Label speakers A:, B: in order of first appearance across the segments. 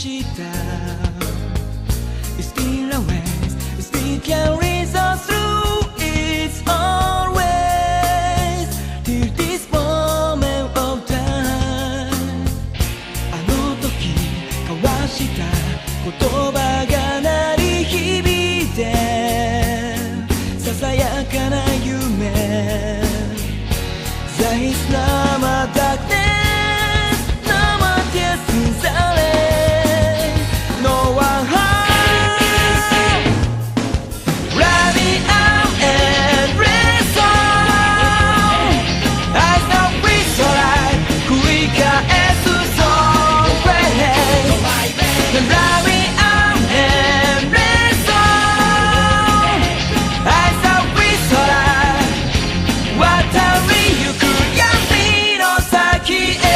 A: した It's been a ways, it's been carries us through. It's always till this moment of time. あの時交わした言葉が鳴り響いてささやかな夢 There is no more darkness, no more tears inside. No one home. Ride me out and race on. I know it's alright. 繰り返す song phrase. Ride me out and race on. I know it's alright. 渡りゆく闇の先へ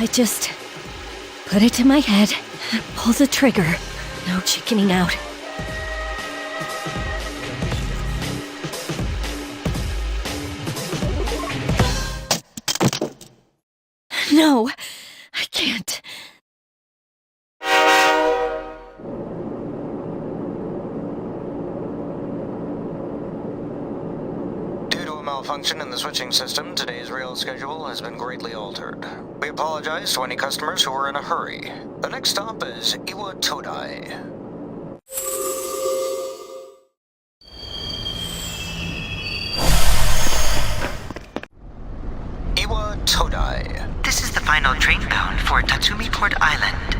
B: I just put it to my head, pull the trigger. No chickening out. No, I can't.
C: Due to a malfunction in the switching system, today's rail schedule has been greatly altered. We apologize to any customers who are in a hurry. The next stop is Iwa Todai. Iwa Todai.
D: This is the final train bound for Tatsumi Port Island.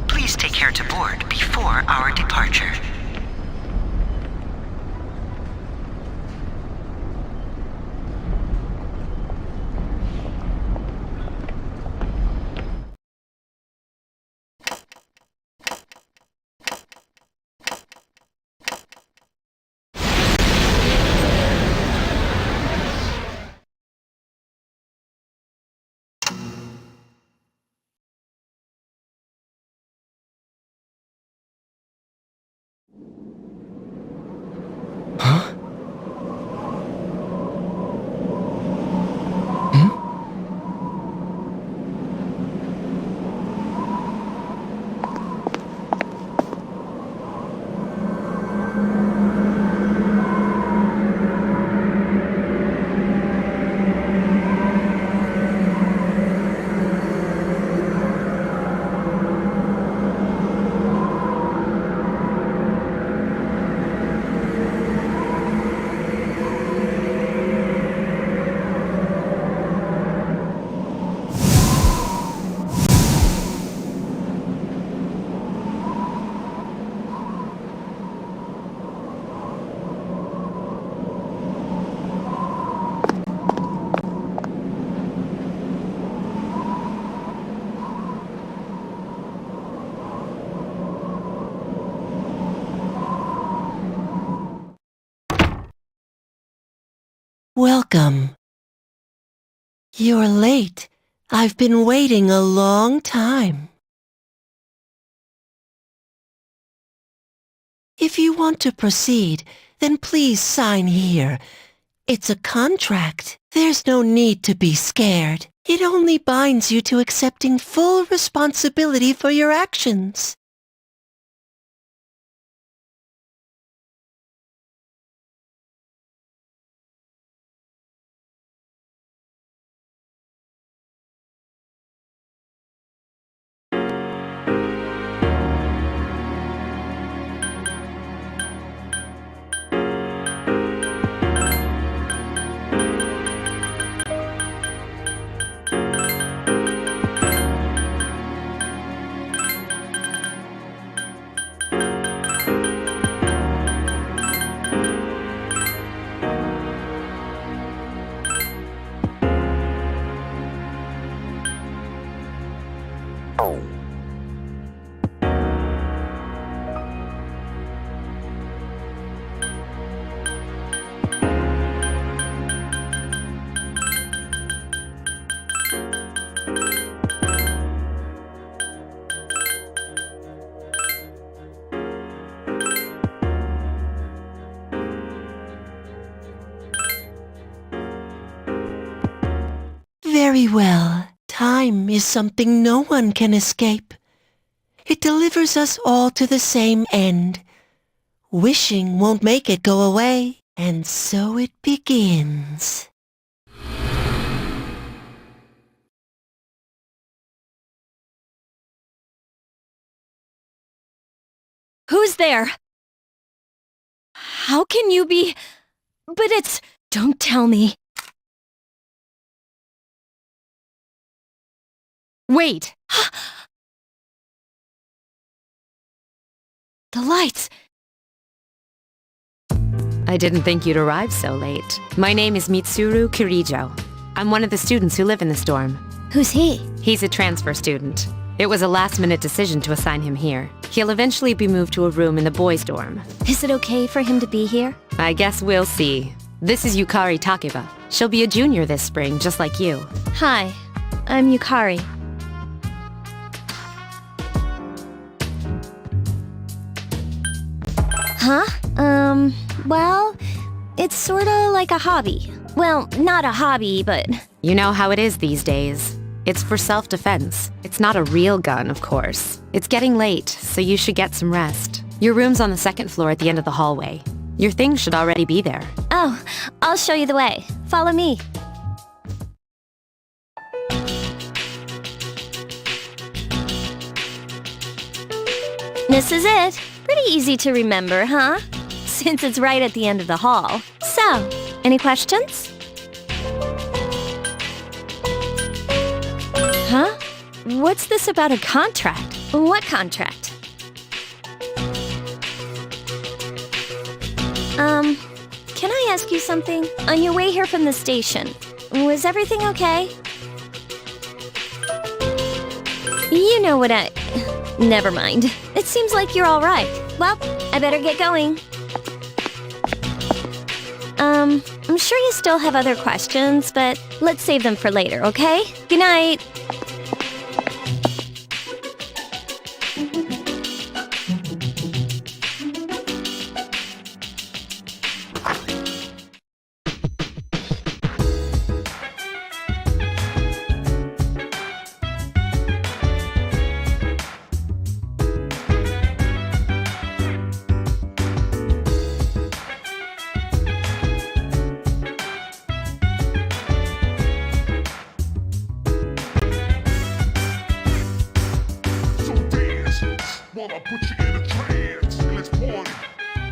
D: Please take care to board before our departure.
E: welcome. You're late. I've been waiting a long time. If you want to proceed, then please sign here. It's a contract. There's no need to be scared. It only binds you to accepting full responsibility for your actions. Very well. Time is something no one can escape. It delivers us all to the same end. Wishing won't make it go away, and so it begins.
B: Who's there? How can you be... But it's... Don't tell me. Wait! The lights!
F: I didn't think you'd arrive so late. My name is Mitsuru Kirijo. I'm one of the students who live in this dorm.
B: Who's he?
F: He's a transfer student. It was a last-minute decision to assign him here. He'll eventually be moved to a room in the boys' dorm.
B: Is it okay for him to be here?
F: I guess we'll see. This is Yukari Takeba. She'll be a junior this spring, just like you.
B: Hi, I'm Yukari. Huh? Well, it's sorta like a hobby. Well, not a hobby, but...
F: You know how it is these days. It's for self-defense. It's not a real gun, of course. It's getting late, so you should get some rest. Your room's on the second floor at the end of the hallway. Your things should already be there.
B: Oh, I'll show you the way. Follow me. This is it. Pretty easy to remember, huh? Since it's right at the end of the hall. So, any questions? Huh? What's this about a contract? What contract? Can I ask you something? On your way here from the station, was everything okay? You know what Never mind. It seems like you're all right. Well, I better get going. I'm sure you still have other questions, but let's save them for later, okay? Good night.
G: Wanna put you in a trance, and let's party.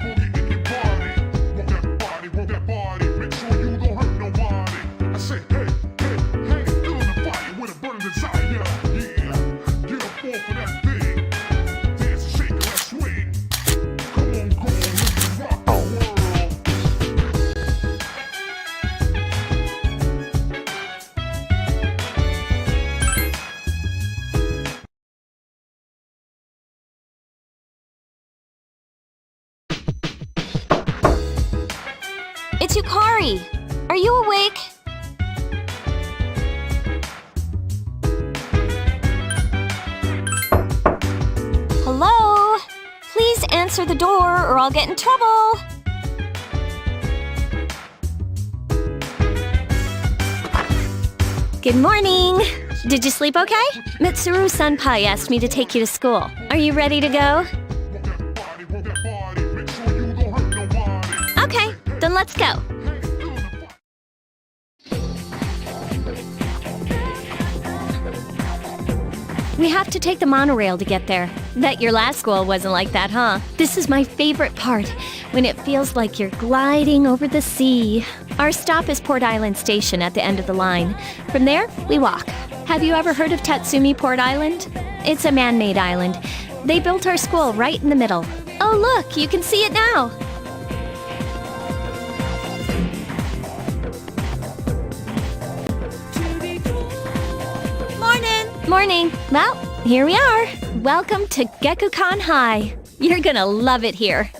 G: Boogie in your body. Roll that body. Make sure you don't hurt nobody. I say, hey, feeling the fire with a burning desire. Yeah, get up off of that thing. Dance and shake and let's swing. Come on, let's rock the world.
B: It's Yukari! Are you awake? Hello? Please answer the door or I'll get in trouble. Good morning. Did you sleep okay? Mitsuru Senpai asked me to take you to school. Are you ready to go? Okay, then let's go. We have to take the monorail to get there. Bet your last school wasn't like that, huh? This is my favorite part, when it feels like you're gliding over the sea. Our stop is Port Island Station at the end of the line. From there, we walk. Have you ever heard of Tatsumi Port Island? It's a man-made island. They built our school right in the middle. Oh look, you can see it now. Morning. Well, here we are. Welcome to Gekukan High. You're gonna love it here.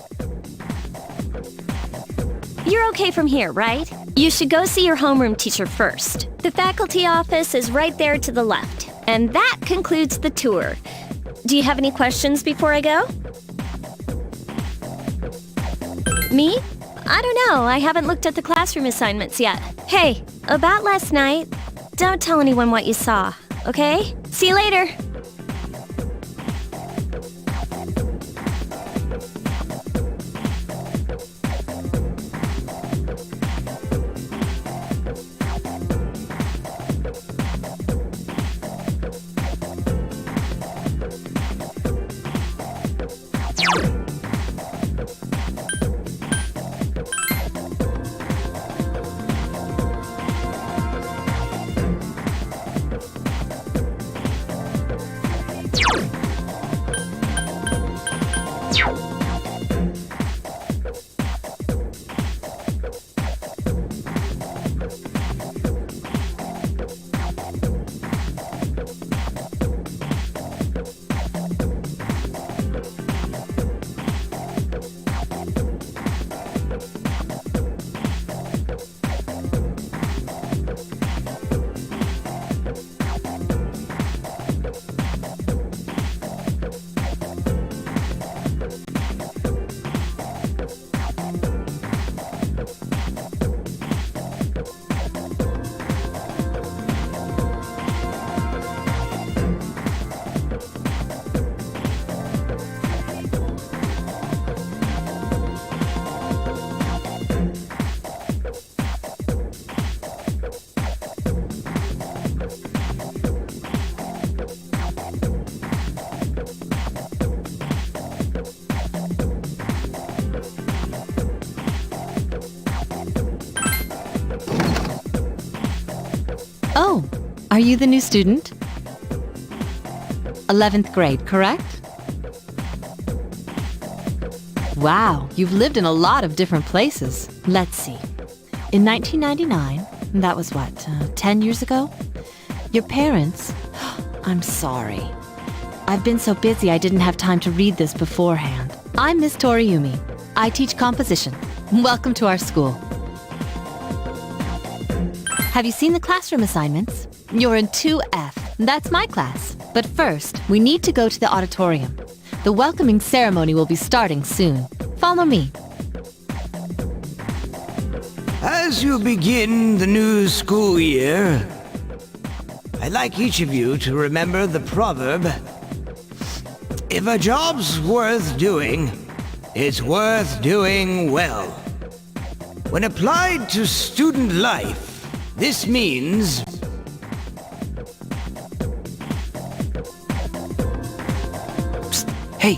B: You're okay from here, right? You should go see your homeroom teacher first. The faculty office is right there to the left. And that concludes the tour. Do you have any questions before I go? Me? I don't know. I haven't looked at the classroom assignments yet. Hey, about last night, don't tell anyone what you saw. Okay? See you later.
H: Oh, are you the new student? 11th grade, correct? Wow, you've lived in a lot of different places. Let's see. In 1999, that was what, 10 years ago? Your parents... I'm sorry. I've been so busy I didn't have time to read this beforehand. I'm Miss Toriumi. I teach composition. Welcome to our school. Have you seen the classroom assignments? You're in 2F. That's my class. But first, we need to go to the auditorium. The welcoming ceremony will be starting soon. Follow me.
A: As you begin the new school year, I'd like each of you to remember the proverb, if a job's worth doing, it's worth doing well. When applied to student life, this means...
I: Psst, hey!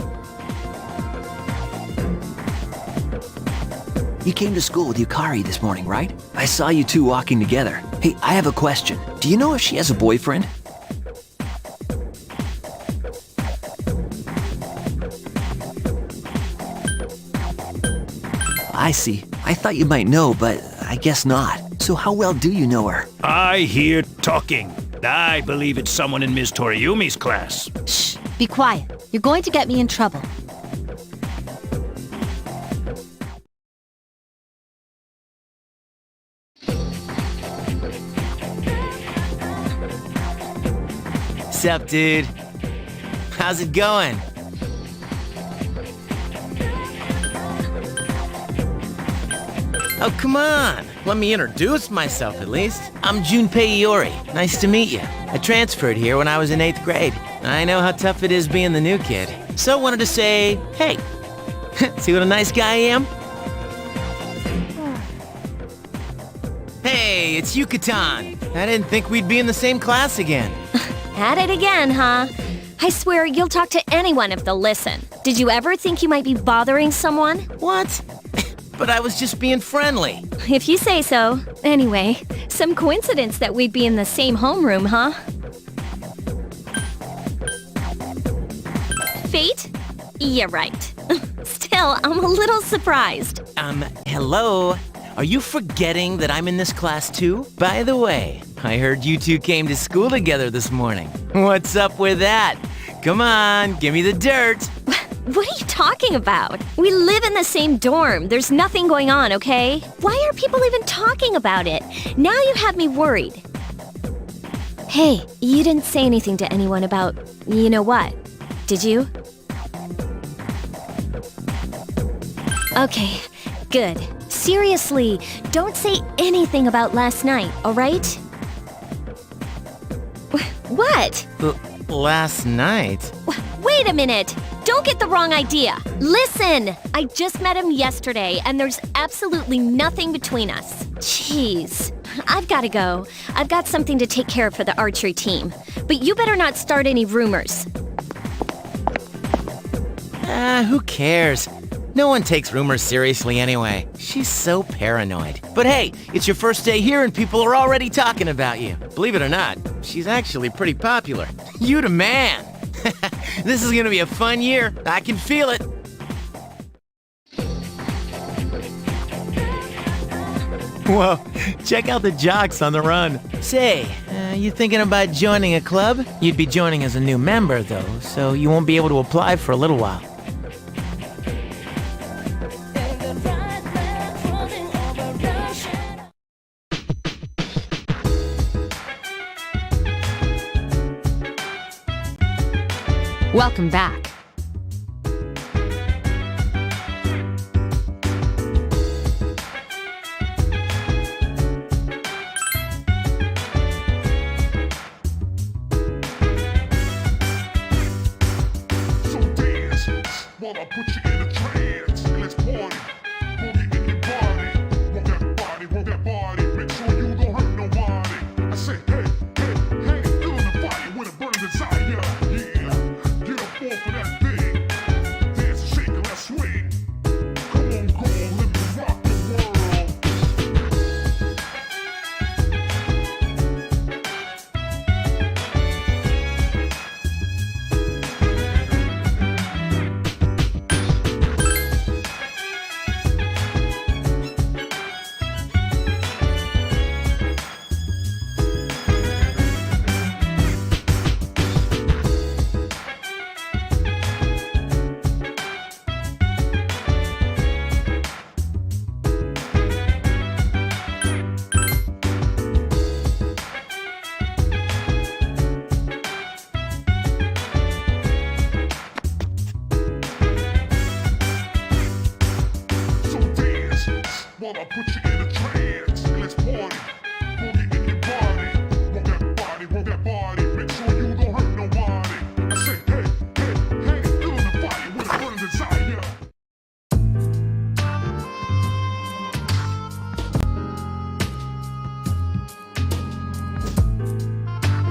I: You came to school with Yukari this morning, right? I saw you two walking together. Hey, I have a question. Do you know if she has a boyfriend? I see. I thought you might know, but I guess not. So how well do you know her?
J: I hear talking. I believe it's someone in Ms. Toriumi's class.
H: Shh, be quiet. You're going to get me in trouble.
K: What's up, dude? How's it going? Oh, come on. Let me introduce myself, at least. I'm Junpei Iori. Nice to meet you. I transferred here when I was in 8th grade. I know how tough it is being the new kid. So I wanted to say, hey. See what a nice guy I am? Hey, it's Yucatan. I didn't think we'd be in the same class again.
B: At it again, huh? I swear you'll talk to anyone if they'll listen. Did you ever think you might be bothering someone?
K: What? But I was just being friendly.
B: If you say so. Anyway, some coincidence that we'd be in the same homeroom, huh? Fate? Yeah, right. Still, I'm a little surprised.
K: Hello? Are you forgetting that I'm in this class too? By the way, I heard you two came to school together this morning. What's up with that? Come on, give me the dirt.
B: What are you talking about? We live in the same dorm. There's nothing going on, okay? Why are people even talking about it? Now you have me worried. Hey, you didn't say anything to anyone about you know what, did you? Okay, good. Seriously, don't say anything about last night, all right? What?
K: Last night?
B: Wait a minute! Don't get the wrong idea! Listen! I just met him yesterday, and there's absolutely nothing between us. Jeez. I've gotta go. I've got something to take care of for the archery team. But you better not start any rumors.
K: Who cares? No one takes rumors seriously anyway. She's so paranoid. But hey, it's your first day here and people are already talking about you. Believe it or not, she's actually pretty popular. You the man! This is gonna be a fun year. I can feel it. Whoa, check out the jocks on the run. Say, you thinking about joining a club? You'd be joining as a new member, though, so you won't be able to apply for a little while.
F: Welcome back.
G: So dance while I put you in a trance. Let's party. Boogie in your body. Work that body. Make sure you don't hurt nobody. I say, hey, hey, hey, feeling the fire with a burning desire. Yeah, get up off of that thing. Dance and shake and let's swing. Come on, go on, let me rock the world. So dance while I put you in a trance. Let's party. Boogie in your body. Work that body. Make sure you don't hurt nobody. I say, hey, hey, hey, feeling the fire with a burning desire.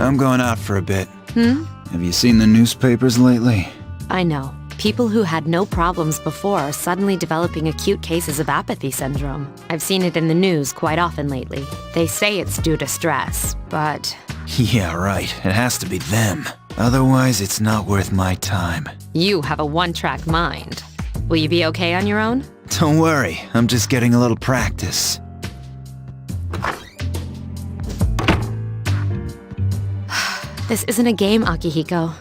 L: I'm going out for a bit. Have you seen the newspapers lately?
F: I know. People who had no problems before are suddenly developing acute cases of apathy syndrome. I've seen it in the news quite often lately. They say it's due to stress, but...
L: Yeah, right. It has to be them. Otherwise, it's not worth my time.
F: You have a one-track mind. Will you be okay on your own?
L: Don't worry, I'm just getting a little practice.
F: This isn't a game, Akihiko.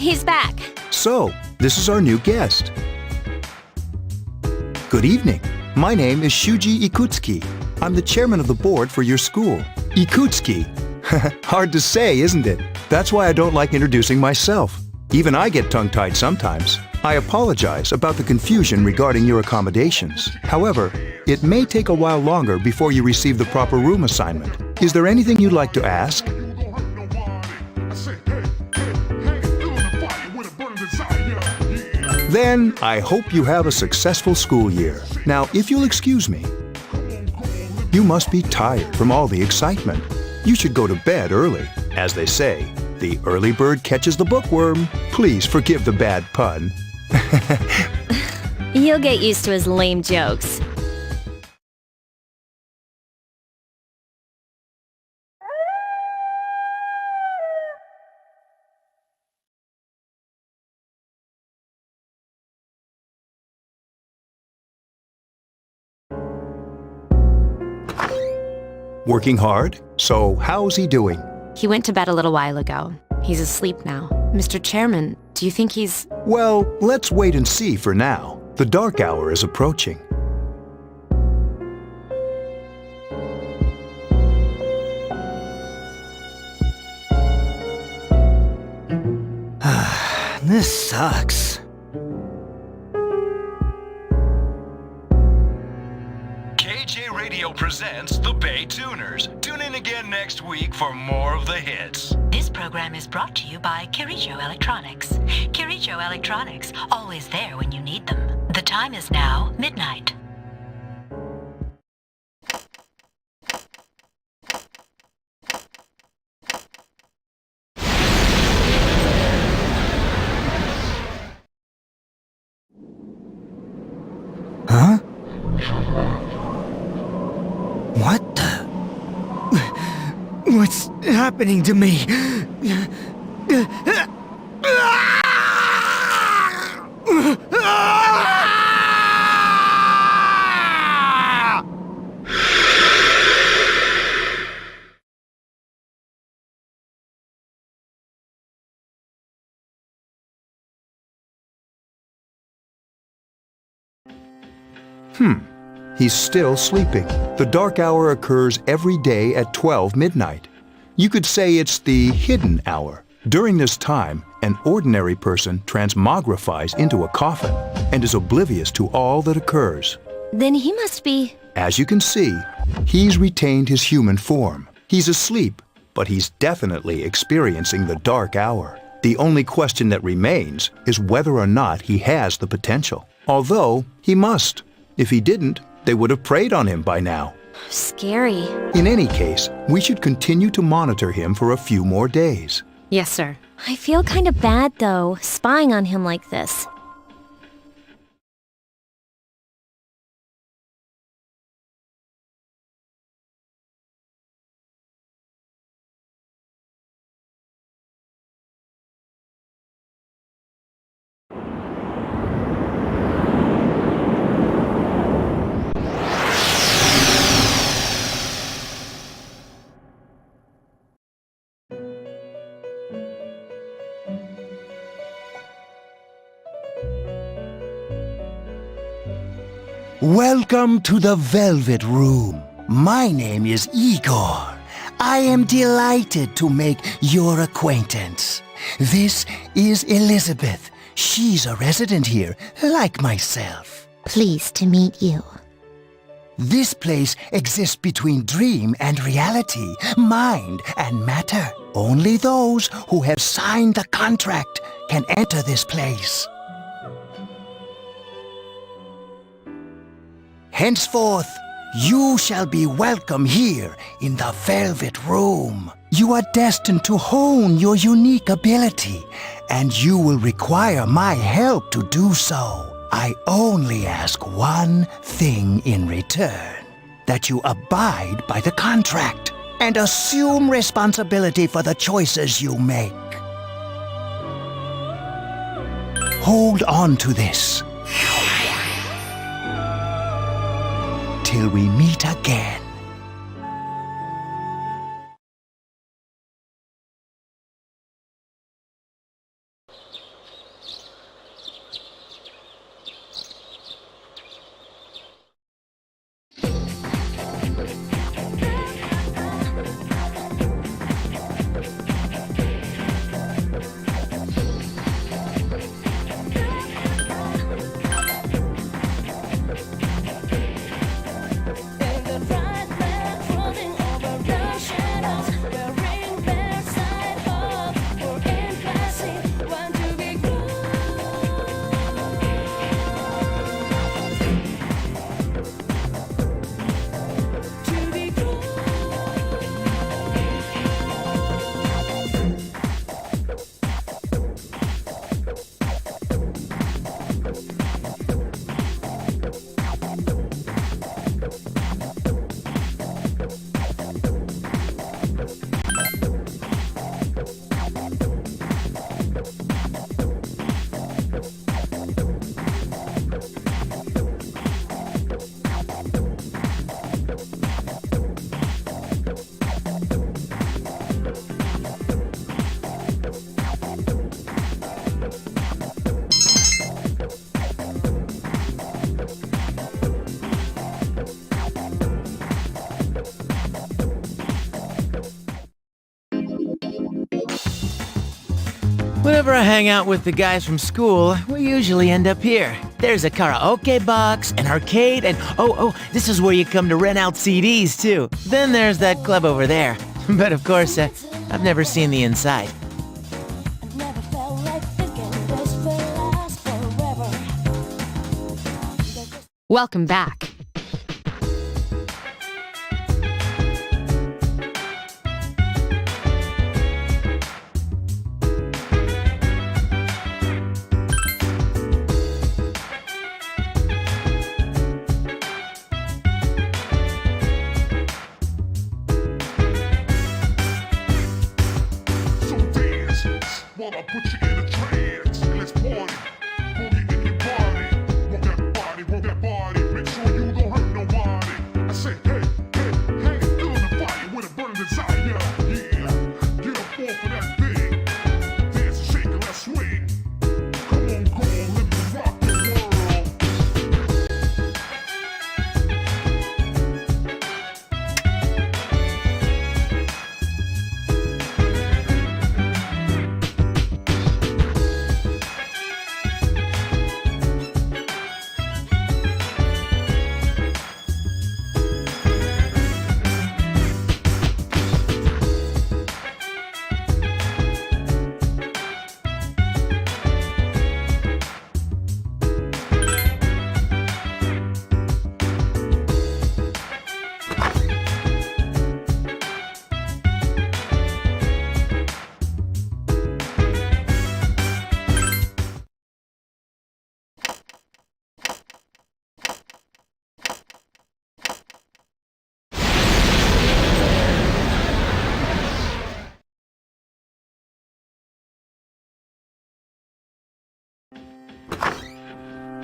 B: he's back.
M: So, this is our new guest. Good evening. My name is Shuji Ikutsuki. I'm the chairman of the board for your school. Ikutsuki. Hard to say, isn't it? That's why I don't like introducing myself. Even I get tongue-tied sometimes. I apologize about the confusion regarding your accommodations. However, it may take a while longer before you receive the proper room assignment. Is there anything you'd like to ask? Then, I hope you have a successful school year. Now, if you'll excuse me, you must be tired from all the excitement. You should go to bed early. As they say, the early bird catches the bookworm. Please forgive the bad pun.
B: You'll get used to his lame jokes.
M: Working hard? So, how's he doing?
F: He went to bed a little while ago. He's asleep now. Mr. Chairman, do you think he's...
M: Well, let's wait and see for now. The dark hour is approaching.
A: This sucks.
J: KJ Radio presents The Bay Tuners. Tune in again next week for more of the hits.
D: This program is brought to you by Kirijo Electronics. Kirijo Electronics, always there when you need them. The time is now midnight.
A: Huh? What the? What's happening to me?
M: He's still sleeping. The dark hour occurs every day at 12 midnight. You could say it's the hidden hour. During this time, an ordinary person transmogrifies into a coffin and is oblivious to all that occurs.
B: Then he must be...
M: As you can see, he's retained his human form. He's asleep, but he's definitely experiencing the dark hour. The only question that remains is whether or not he has the potential. Although, he must. If he didn't, they would have preyed on him by now.
B: Scary.
M: In any case, we should continue to monitor him for a few more days.
F: Yes, sir.
B: I feel kind of bad, though, spying on him like this.
N: Welcome to the Velvet Room. My name is Igor. I am delighted to make your acquaintance. This is Elizabeth. She's a resident here, like myself.
O: Pleased to meet you.
N: This place exists between dream and reality, mind and matter. Only those who have signed the contract can enter this place. Henceforth, you shall be welcome here in the Velvet Room. You are destined to hone your unique ability, and you will require my help to do so. I only ask one thing in return, that you abide by the contract and assume responsibility for the choices you make. Hold on to this till we meet again.
K: Whenever I hang out with the guys from school, we usually end up here. There's a karaoke box, an arcade, and oh, this is where you come to rent out CDs too. Then there's that club over there. But of course, I've never seen the inside.
F: Welcome back.
G: So dance while I put you in a trance. Let's party. Boogie in your body. Rock that body, rock that body. Make sure you don't hurt nobody. I say, hey, hey, hey, feeling the fire with a burning desire. Yeah, get up off of that thing. Dance and shake and let's swing. Come on, girl, let me rock the world.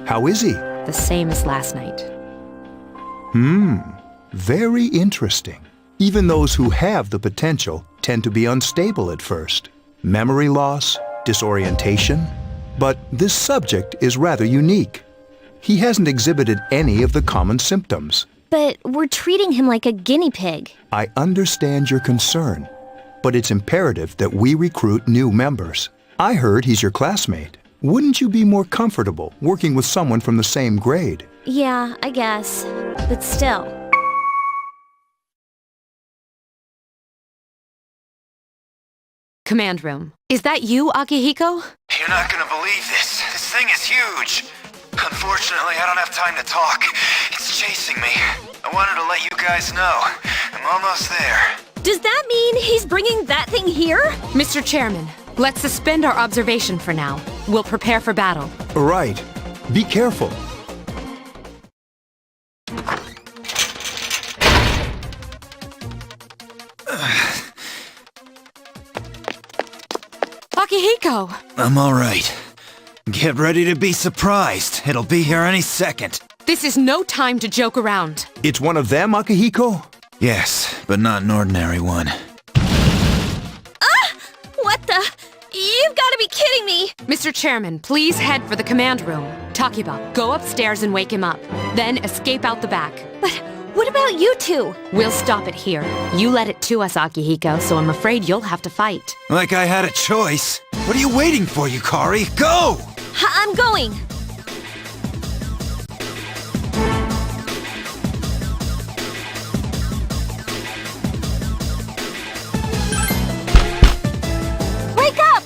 M: How is he?
F: The same as last night.
M: Very interesting. Even those who have the potential tend to be unstable at first. Memory loss, disorientation. But this subject is rather unique. He hasn't exhibited any of the common symptoms.
B: But we're treating him like a guinea pig.
M: I understand your concern, but it's imperative that we recruit new members. I heard he's your classmate. Wouldn't you be more comfortable working with someone from the same grade?
B: Yeah, I guess. But still.
F: Command room. Is that you, Akihiko?
L: You're not gonna believe this. This thing is huge. Unfortunately, I don't have time to talk. It's chasing me. I wanted to let you guys know. I'm almost there.
B: Does that mean he's bringing that thing here?
F: Mr. Chairman, let's suspend our observation for now. We'll prepare for battle.
M: Right. Be careful.
F: Akihiko!
L: I'm all right. Get ready to be surprised. It'll be here any second.
F: This is no time to joke around.
M: It's one of them, Akihiko?
L: Yes, but not an ordinary one.
B: What the? You've got to be kidding me!
F: Mr. Chairman, please head for the command room. Takiba, go upstairs and wake him up. Then escape out the back.
B: But what about you two?
F: We'll stop it here. You led it to us, Akihiko, so I'm afraid you'll have to fight.
L: Like I had a choice. What are you waiting for, Yukari? Go!
B: I'm going! Wake up!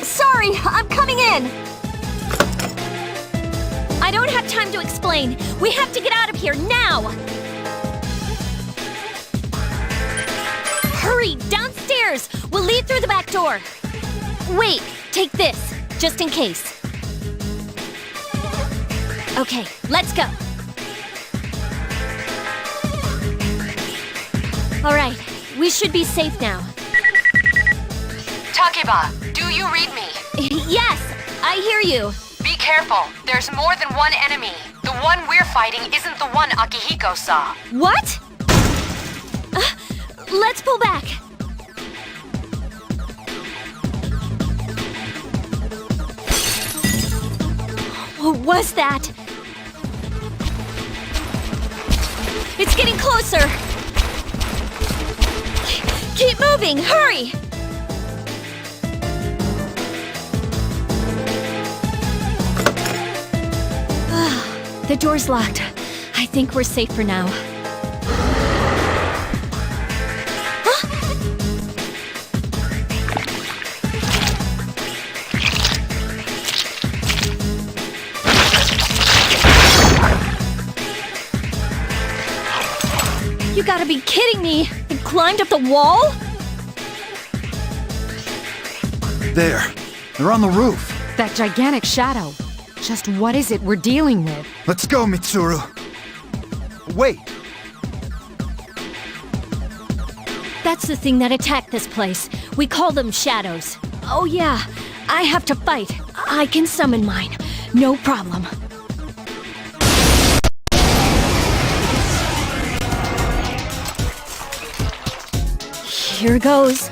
B: Sorry, I'm coming in! I don't have time to explain. We have to get out of here now! Hurry, downstairs! We'll lead through the back door. Wait, take this, just in case. Okay, let's go. All right, we should be safe now.
F: Takiba, do you read me?
B: Yes, I hear you.
F: Be careful. There's more than one enemy. The one we're fighting isn't the one Akihiko saw.
B: What? Let's pull back. What was that? It's getting closer. Keep moving, hurry! The door's locked. I think we're safe for now. You gotta be kidding me! It climbed up the wall?
M: There. They're on the roof.
F: That gigantic shadow. Just what is it we're dealing with?
M: Let's go, Mitsuru. Wait.
B: That's the thing that attacked this place. We call them shadows. Oh yeah, I have to fight. I can summon mine. No problem. Here goes.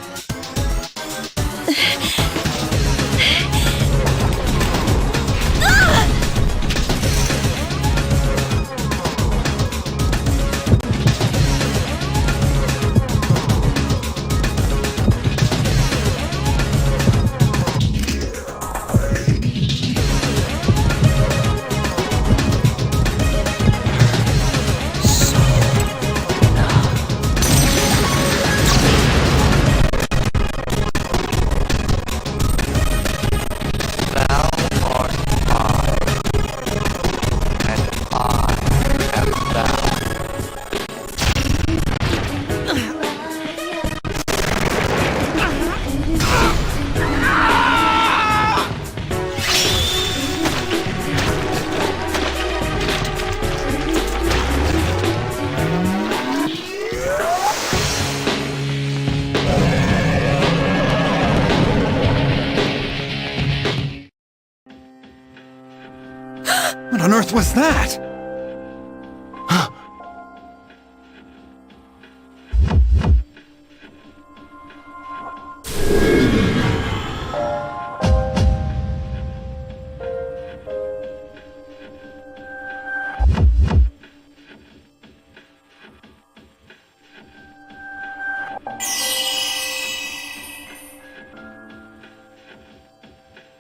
M: What on earth was that?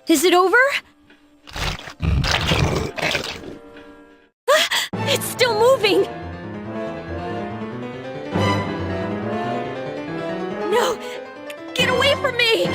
B: Is it over? It's still moving! No! Get away from me!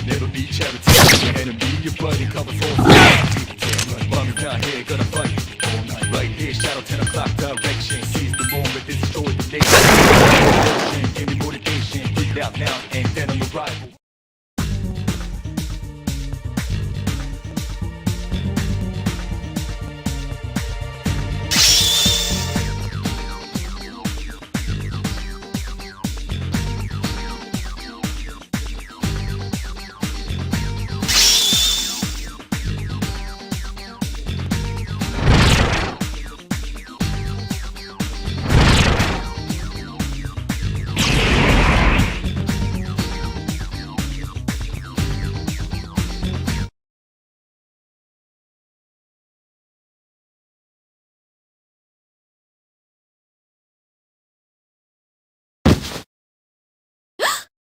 O: Never be charity. Enemy, your buddy covers all sides. Bum is not here, gonna fight all night. Right here, shadow 10 o'clock direction. Seize the moment, destroy the nation. Give me motivation, get it out now, and then on your rival.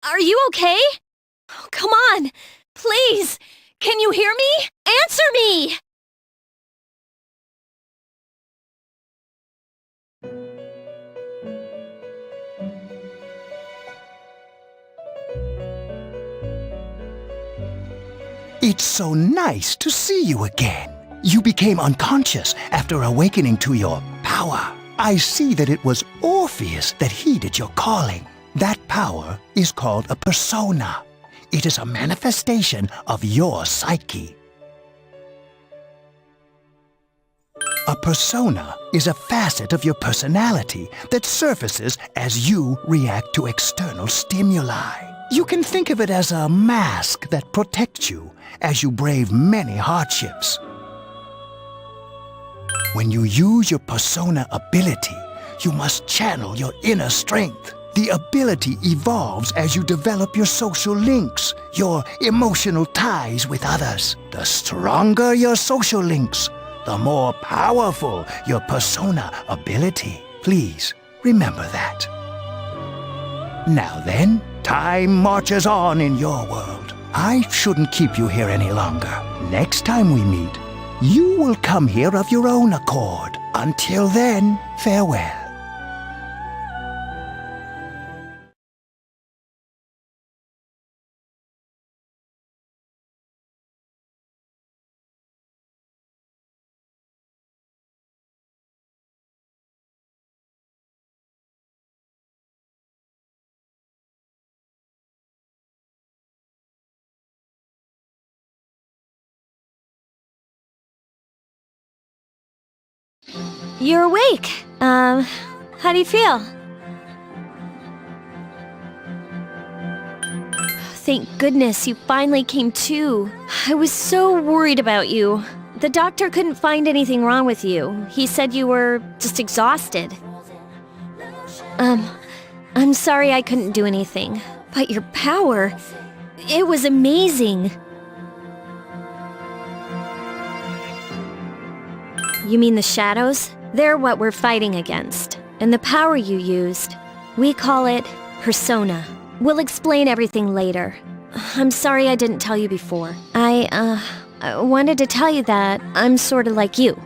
B: Are you okay? Oh, come on! Please! Can you hear me? Answer me!
N: It's so nice to see you again. You became unconscious after awakening to your power. I see that it was Orpheus that heeded your calling. That power is called a persona. It is a manifestation of your psyche. A persona is a facet of your personality that surfaces as you react to external stimuli. You can think of it as a mask that protects you as you brave many hardships. When you use your persona ability, you must channel your inner strength. The ability evolves as you develop your social links, your emotional ties with others. The stronger your social links, the more powerful your persona ability. Please remember that. Now then, time marches on in your world. I shouldn't keep you here any longer. Next time we meet, you will come here of your own accord. Until then, farewell.
B: You're awake. How do you feel? Thank goodness you finally came to. I was so worried about you. The doctor couldn't find anything wrong with you. He said you were just exhausted. I'm sorry I couldn't do anything. But your power, it was amazing. You mean the shadows? They're what we're fighting against. And the power you used, we call it persona. We'll explain everything later. I'm sorry I didn't tell you before. I wanted to tell you that I'm sort of like you.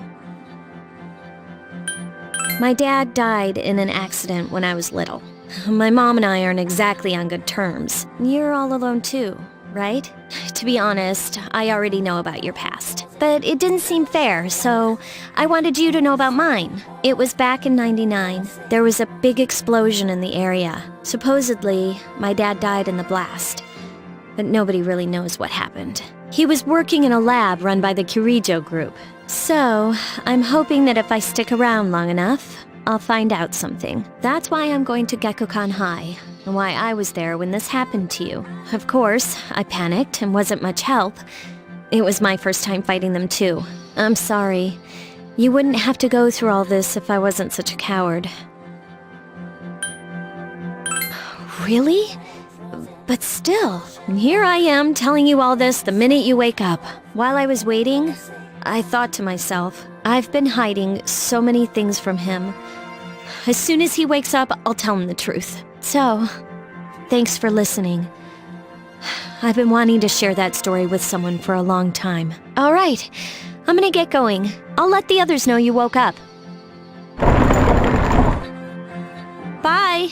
B: My dad died in an accident when I was little. My mom and I aren't exactly on good terms. You're all alone too, right? To be honest, I already know about your past. But it didn't seem fair, so I wanted you to know about mine. It was back in '99. There was a big explosion in the area. Supposedly, my dad died in the blast. But nobody really knows what happened. He was working in a lab run by the Kirijo group. So, I'm hoping that if I stick around long enough, I'll find out something. That's why I'm going to Gekukan High, and why I was there when this happened to you. Of course, I panicked and wasn't much help. It was my first time fighting them too. I'm sorry. You wouldn't have to go through all this if I wasn't such a coward. Really? But still, here I am telling you all this the minute you wake up. While I was waiting, I thought to myself, I've been hiding so many things from him. As soon as he wakes up, I'll tell him the truth. So, thanks for listening. I've been wanting to share that story with someone for a long time. All right, I'm gonna get going. I'll let the others know you woke up. Bye!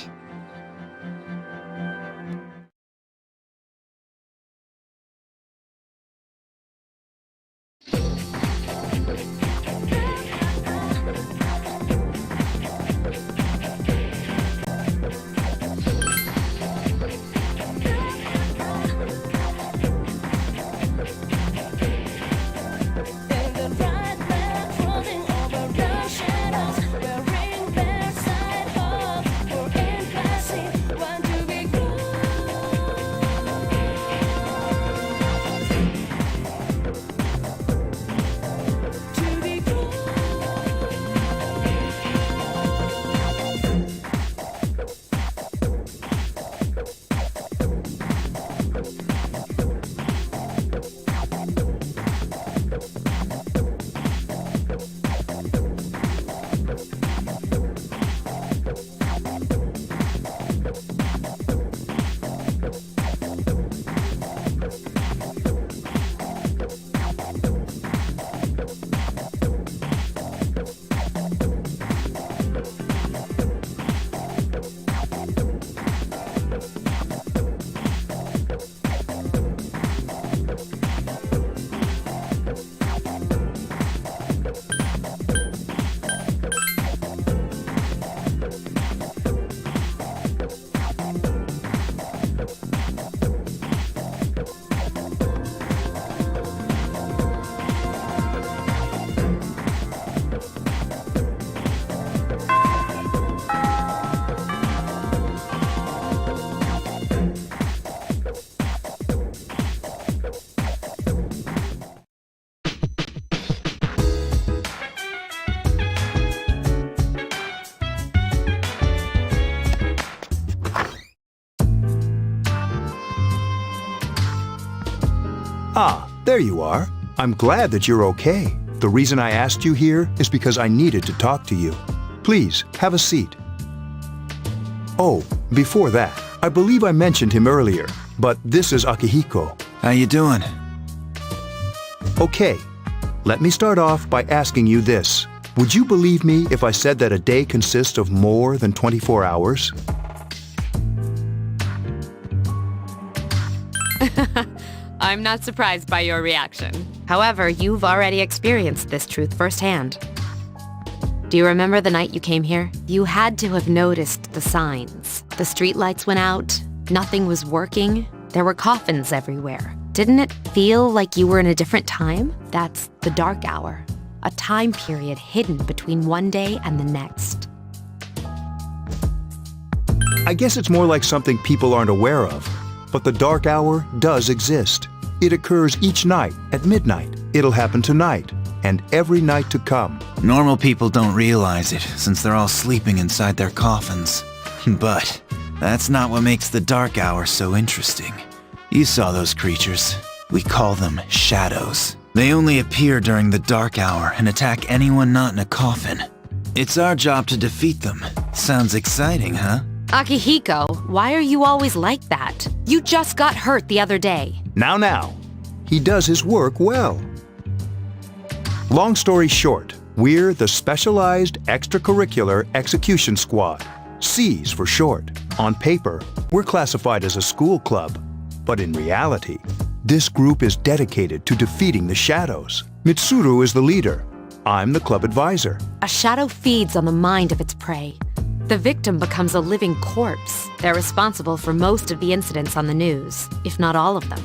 M: Ah, there you are. I'm glad that you're okay. The reason I asked you here is because I needed to talk to you. Please, have a seat. Oh, before that, I believe I mentioned him earlier, but this is Akihiko.
L: How you doing?
M: Okay, let me start off by asking you this. Would you believe me if I said that a day consists of more than 24 hours?
F: I'm not surprised by your reaction. However, you've already experienced this truth firsthand. Do you remember the night you came here? You had to have noticed the signs. The streetlights went out, nothing was working, there were coffins everywhere. Didn't it feel like you were in a different time? That's the dark hour, a time period hidden between one day and the next.
M: I guess it's more like something people aren't aware of. But the dark hour does exist. It occurs each night at midnight. It'll happen tonight and every night to come.
L: Normal people don't realize it, since they're all sleeping inside their coffins. But that's not what makes the dark hour so interesting. You saw those creatures. We call them shadows. They only appear during the dark hour and attack anyone not in a coffin. It's our job to defeat them. Sounds exciting, huh?
F: Akihiko, why are you always like that? You just got hurt the other day.
M: Now. He does his work well. Long story short, we're the Specialized Extracurricular Execution Squad. C's for short. On paper, we're classified as a school club. But in reality, this group is dedicated to defeating the shadows. Mitsuru is the leader. I'm the club advisor.
F: A shadow feeds on the mind of its prey. The victim becomes a living corpse. They're responsible for most of the incidents on the news, if not all of them.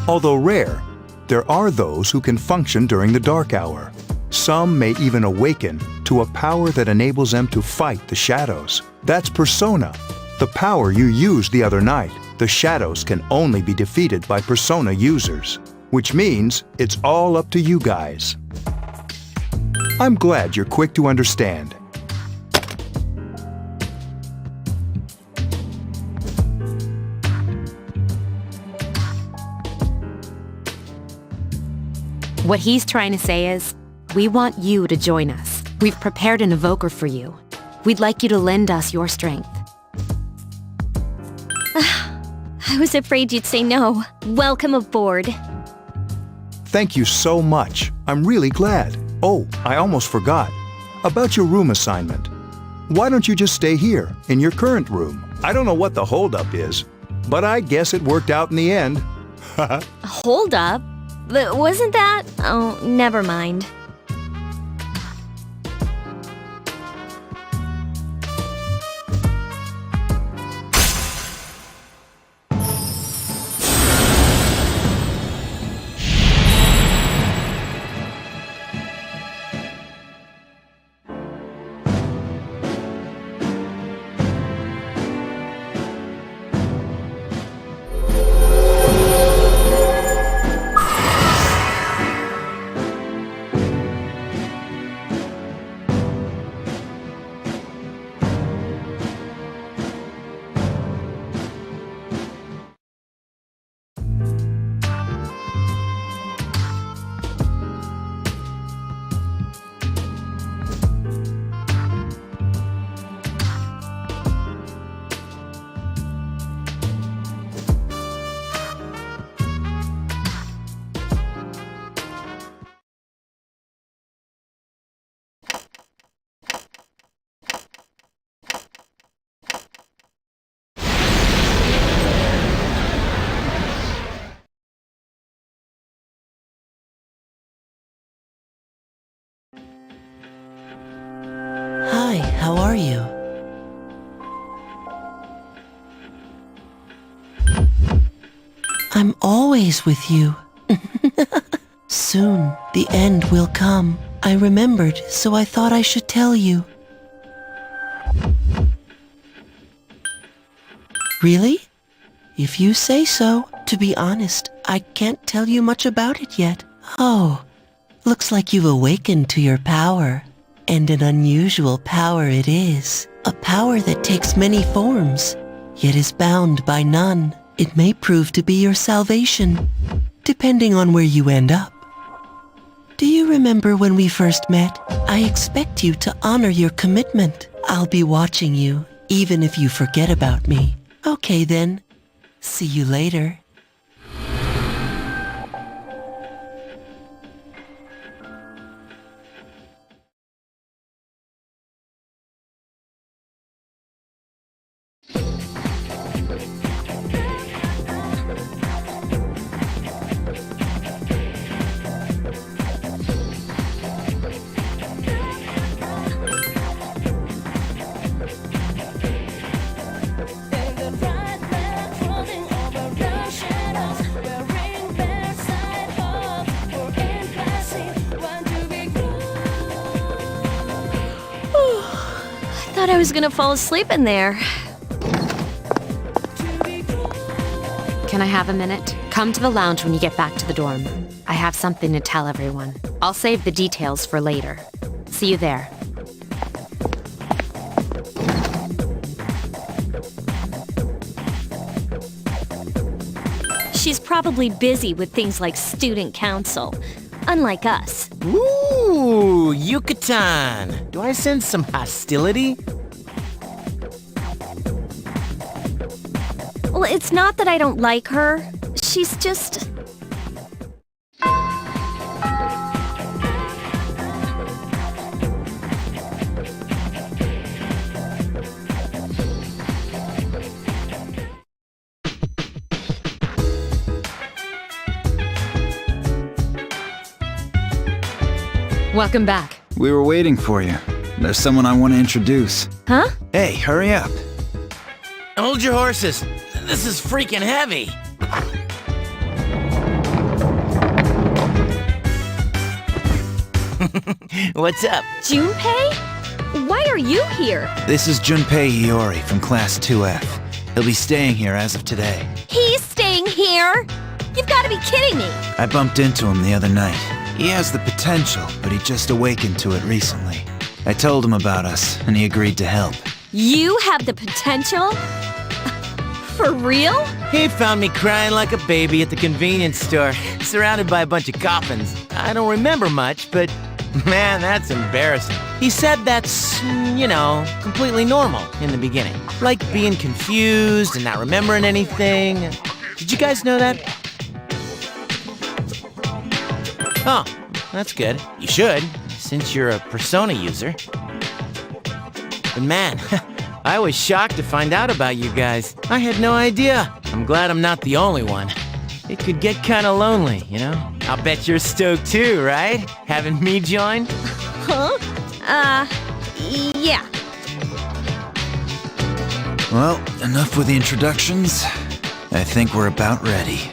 M: Although rare, there are those who can function during the dark hour. Some may even awaken to a power that enables them to fight the shadows. That's Persona, the power you used the other night. The shadows can only be defeated by Persona users, which means it's all up to you guys. I'm glad you're quick to understand.
F: What he's trying to say is, we want you to join us. We've prepared an evoker for you. We'd like you to lend us your strength.
B: I was afraid you'd say no. Welcome aboard.
M: Thank you so much. I'm really glad. Oh, I almost forgot. About your room assignment. Why don't you just stay here, in your current room? I don't know what the holdup is, but I guess it worked out in the end.
B: Hold up? Wasn't that? Oh, never mind.
E: Hi, how are you? I'm always with you. Soon, the end will come. I remembered, so I thought I should tell you. Really? If you say so. To be honest, I can't tell you much about it yet. Oh, looks like you've awakened to your power. And an unusual power it is. A power that takes many forms, yet is bound by none. It may prove to be your salvation, depending on where you end up. Do you remember when we first met? I expect you to honor your commitment. I'll be watching you, even if you forget about me. Okay then. See you later.
B: I was gonna fall asleep in there.
F: Can I have a minute? Come to the lounge when you get back to the dorm. I have something to tell everyone. I'll save the details for later. See you there.
B: She's probably busy with things like student council, unlike us.
K: Ooh, Yucatan. Do I sense some hostility?
B: Well, it's not that I don't like her. She's just...
F: Welcome back.
L: We were waiting for you. There's someone I want to introduce.
B: Huh?
L: Hey, hurry up.
K: Hold your horses. This is freaking heavy. What's up?
B: Junpei? Why are you here?
L: This is Junpei Hiyori from Class 2F. He'll be staying here as of today.
B: He's staying here? You've got to be kidding me.
L: I bumped into him the other night. He has the potential, but he just awakened to it recently. I told him about us, and he agreed to help.
B: You have the potential? For real?
K: He found me crying like a baby at the convenience store, surrounded by a bunch of coffins. I don't remember much, but man, that's embarrassing. He said that's, completely normal in the beginning. Like being confused and not remembering anything. Did you guys know that? Oh, that's good. You should, since you're a Persona user. But man, I was shocked to find out about you guys. I had no idea. I'm glad I'm not the only one. It could get kinda lonely, I'll bet you're stoked too, right? Having me join?
B: Huh? Yeah.
L: Well, enough with the introductions. I think we're about ready.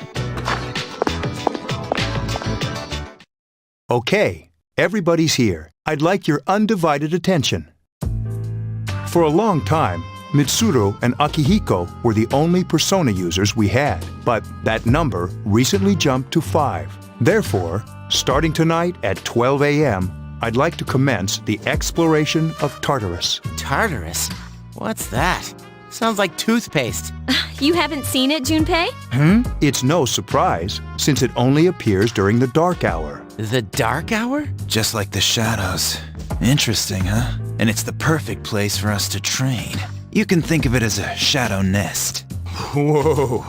M: Okay, everybody's here. I'd like your undivided attention. For a long time, Mitsuru and Akihiko were the only Persona users we had, but that number recently jumped to 5. Therefore, starting tonight at 12 a.m., I'd like to commence the exploration of Tartarus.
K: Tartarus? What's that? Sounds like toothpaste.
B: You haven't seen it, Junpei?
M: It's no surprise, since it only appears during the dark hour.
K: The dark hour?
L: Just like the shadows. Interesting, huh? And it's the perfect place for us to train. You can think of it as a shadow nest.
K: Whoa.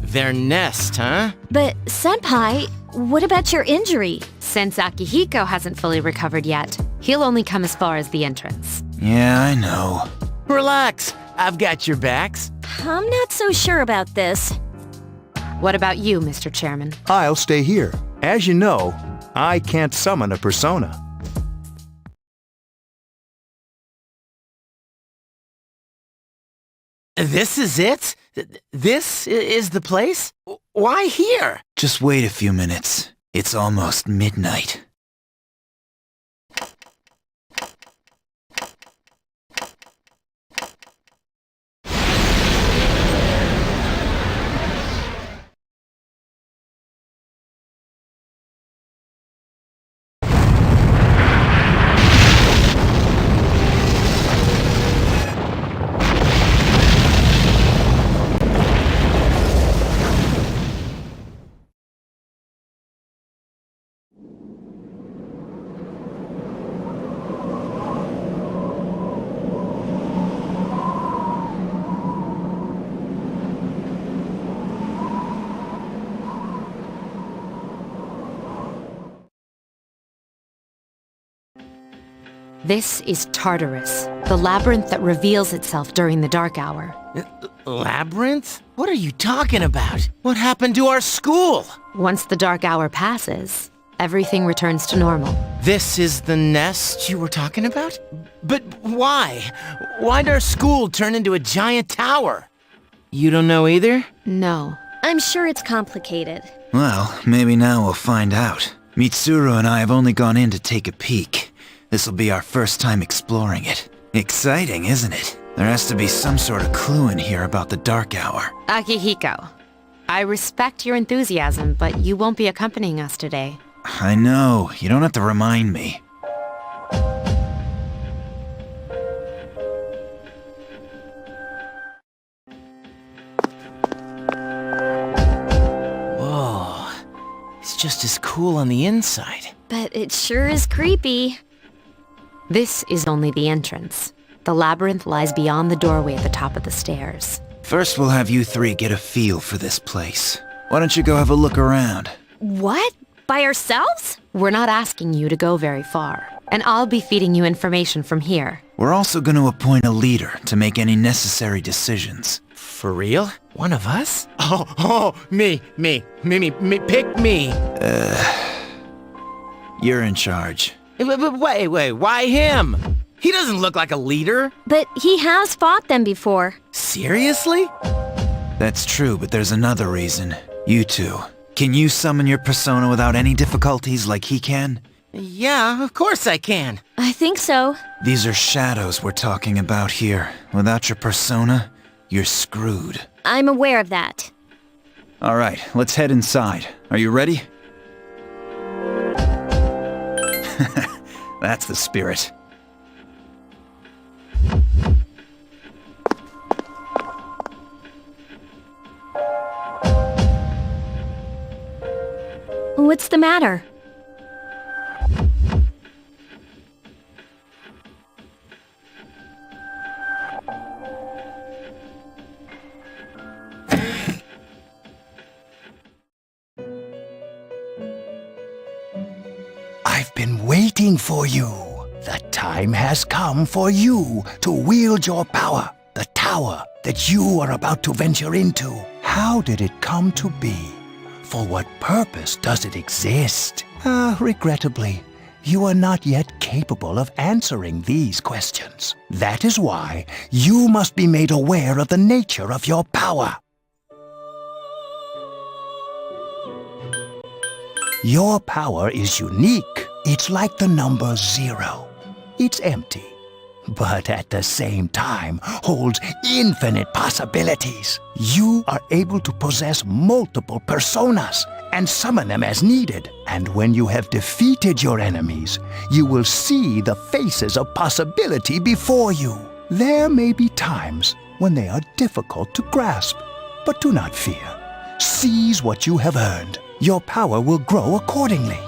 K: Their nest, huh?
B: But, Senpai, what about your injury?
F: Since Akihiko hasn't fully recovered yet, he'll only come as far as the entrance.
L: Yeah, I know.
K: Relax. I've got your backs.
B: I'm not so sure about this.
F: What about you, Mr. Chairman?
M: I'll stay here. As you know, I can't summon a persona.
K: This is it? This is the place? Why here?
L: Just wait a few minutes. It's almost midnight.
F: This is Tartarus, the labyrinth that reveals itself during the dark hour.
K: Labyrinth? What are you talking about? What happened to our school?
F: Once the dark hour passes, everything returns to normal.
K: This is the nest you were talking about? But why? Why'd our school turn into a giant tower? You don't know either?
F: No.
B: I'm sure it's complicated.
L: Well, maybe now we'll find out. Mitsuru and I have only gone in to take a peek. This'll be our first time exploring it. Exciting, isn't it? There has to be some sort of clue in here about the dark hour.
F: Akihiko, I respect your enthusiasm, but you won't be accompanying us today.
L: I know, you don't have to remind me.
K: Whoa, it's just as cool on the inside.
B: But it sure is creepy.
F: This is only the entrance. The labyrinth lies beyond the doorway at the top of the stairs.
L: First we'll have you three get a feel for this place. Why don't you go have a look around?
B: What? By ourselves?
F: We're not asking you to go very far, and I'll be feeding you information from here.
L: We're also going to appoint a leader to make any necessary decisions.
K: For real? One of us? Oh, me, pick me.
L: You're in charge.
K: But wait, why him? He doesn't look like a leader.
B: But he has fought them before.
K: Seriously?
L: That's true, but there's another reason. You two. Can you summon your persona without any difficulties like he can?
K: Yeah, of course I can.
B: I think so.
L: These are shadows we're talking about here. Without your persona, you're screwed.
B: I'm aware of that.
L: Alright, let's head inside. Are you ready? That's the spirit.
B: What's the matter?
N: I've been waiting for you. The time has come for you to wield your power. The tower that you are about to venture into. How did it come to be? For what purpose does it exist? Regrettably, you are not yet capable of answering these questions. That is why you must be made aware of the nature of your power. Your power is unique. It's like the number 0. It's empty, but at the same time holds infinite possibilities. You are able to possess multiple personas and summon them as needed. And when you have defeated your enemies, you will see the faces of possibility before you. There may be times when they are difficult to grasp, but do not fear. Seize what you have earned. Your power will grow accordingly.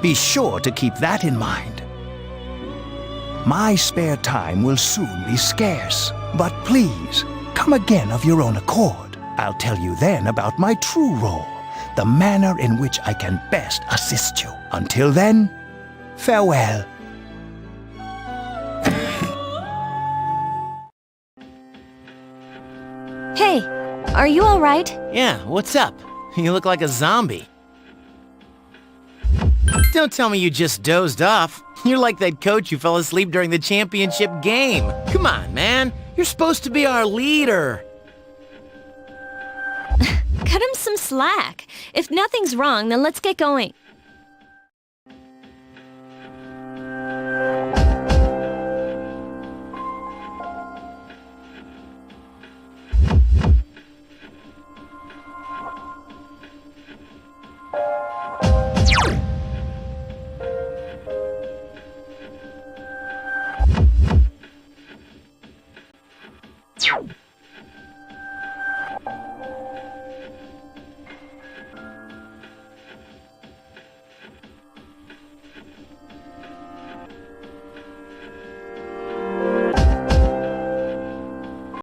N: Be sure to keep that in mind. My spare time will soon be scarce, but please, come again of your own accord. I'll tell you then about my true role, the manner in which I can best assist you. Until then, farewell.
B: Hey, are you all right?
K: Yeah, what's up? You look like a zombie. Don't tell me you just dozed off. You're like that coach who fell asleep during the championship game. Come on, man. You're supposed to be our leader.
B: Cut him some slack. If nothing's wrong, then let's get going.